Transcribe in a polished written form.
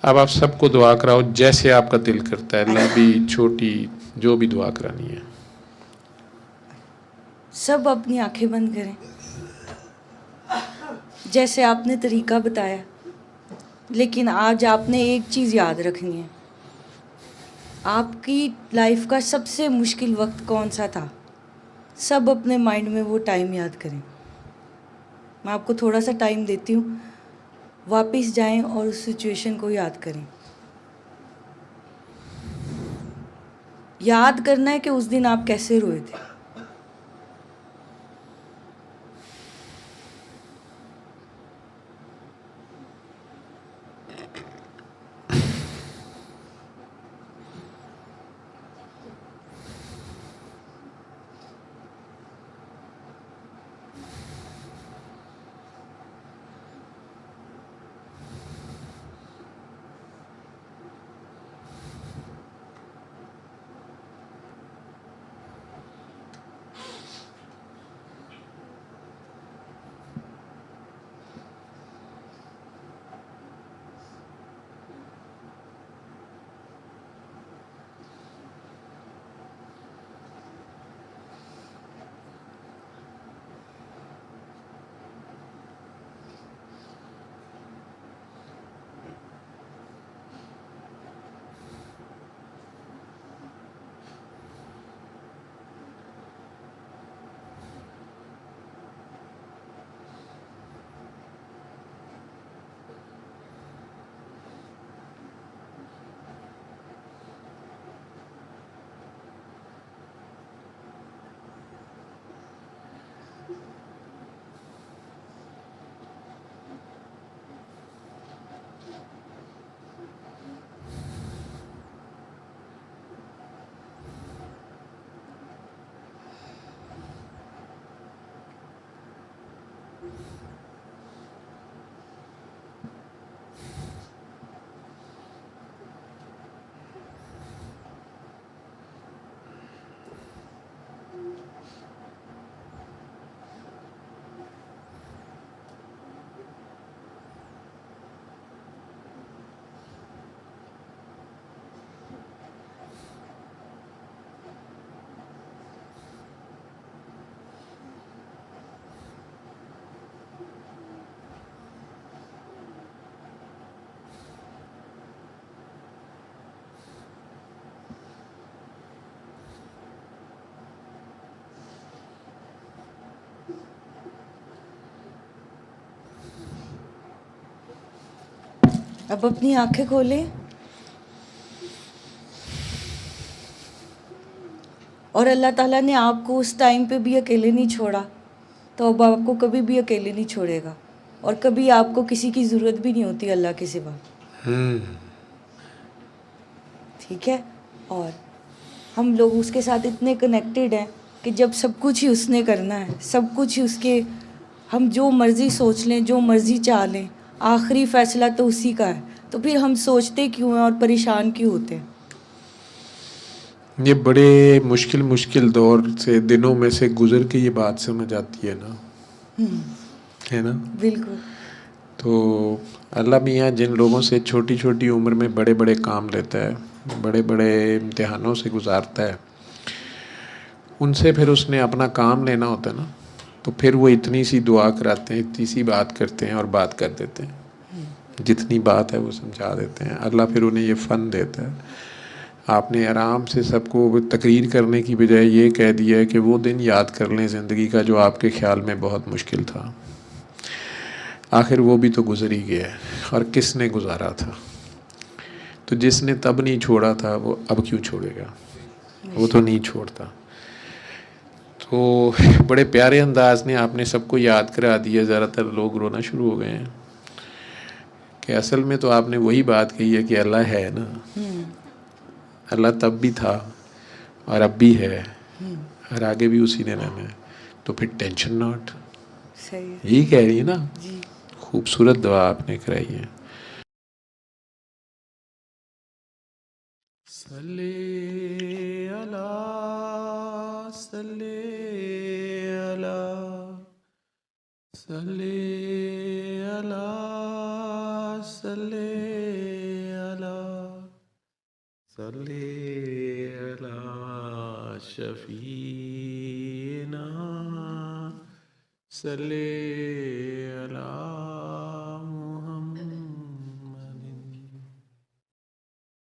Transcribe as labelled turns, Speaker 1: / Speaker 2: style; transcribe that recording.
Speaker 1: अब आप सबको दुआ कराओ जैसे आपका दिल करता है, लंबी छोटी जो भी दुआ करानी है।
Speaker 2: सब अपनी आंखें बंद करें जैसे आपने तरीका बताया, लेकिन आज आपने एक चीज़ याद रखनी है। आपकी लाइफ का सबसे मुश्किल वक्त कौन सा था? सब अपने माइंड में वो टाइम याद करें। मैं आपको थोड़ा सा टाइम देती हूँ, वापस जाएं और उस सिचुएशन को याद करें। याद करना है कि उस दिन आप कैसे रोए थे। अब अपनी आंखें खोलें और अल्लाह ताला ने आपको उस टाइम पे भी अकेले नहीं छोड़ा, तो अब आपको कभी भी अकेले नहीं छोड़ेगा, और कभी आपको किसी की ज़रूरत भी नहीं होती अल्लाह के सिवा। ठीक है। और हम लोग उसके साथ इतने कनेक्टेड हैं कि जब सब कुछ ही उसने करना है, सब कुछ ही उसके, हम जो मर्ज़ी सोच लें, जो मर्ज़ी चाह लें, आखिरी फ़ैसला तो उसी का है। तो फिर हम सोचते क्यों हैं और परेशान क्यों होते हैं?
Speaker 1: ये बड़े मुश्किल मुश्किल दौर से दिनों में से गुजर के ये बात समझ आती है ना, है ना।
Speaker 2: बिल्कुल।
Speaker 1: तो अल्लाह मियाँ जिन लोगों से छोटी छोटी उम्र में बड़े बड़े काम लेता है, बड़े बड़े इम्तिहानों से गुजारता है, उनसे फिर उसने अपना काम लेना होता है ना, तो फिर वो इतनी सी दुआ कराते हैं, इतनी सी बात करते हैं और बात कर देते हैं। जितनी बात है वो समझा देते हैं। अल्लाह फिर उन्हें ये फ़न देता है। आपने आराम से सबको तकरीर करने की बजाय ये कह दिया है कि वो दिन याद कर लें ज़िंदगी का जो आपके ख्याल में बहुत मुश्किल था। आखिर वो भी तो गुजर ही गया है, और किसने गुजारा था। तो जिसने तब नहीं छोड़ा था वो अब क्यों छोड़ेगा, वो तो नहीं छोड़ता। तो बड़े प्यारे अंदाज में आपने सबको याद करा दिया। ज़्यादातर लोग रोना शुरू हो गए हैं कि असल में तो आपने वही बात कही है कि अल्लाह है ना, अल्लाह तब भी था और अब भी है और आगे भी उसी ने रहना है। तो फिर टेंशन नॉट,
Speaker 2: सही है
Speaker 1: यही कह रही है ना।
Speaker 2: जी।
Speaker 1: खूबसूरत दुआ आपने कराई है। सल्ले अला सल्ले अला सल्ले अला सल्ले अला सल्ले अला शफीना सल्ले अला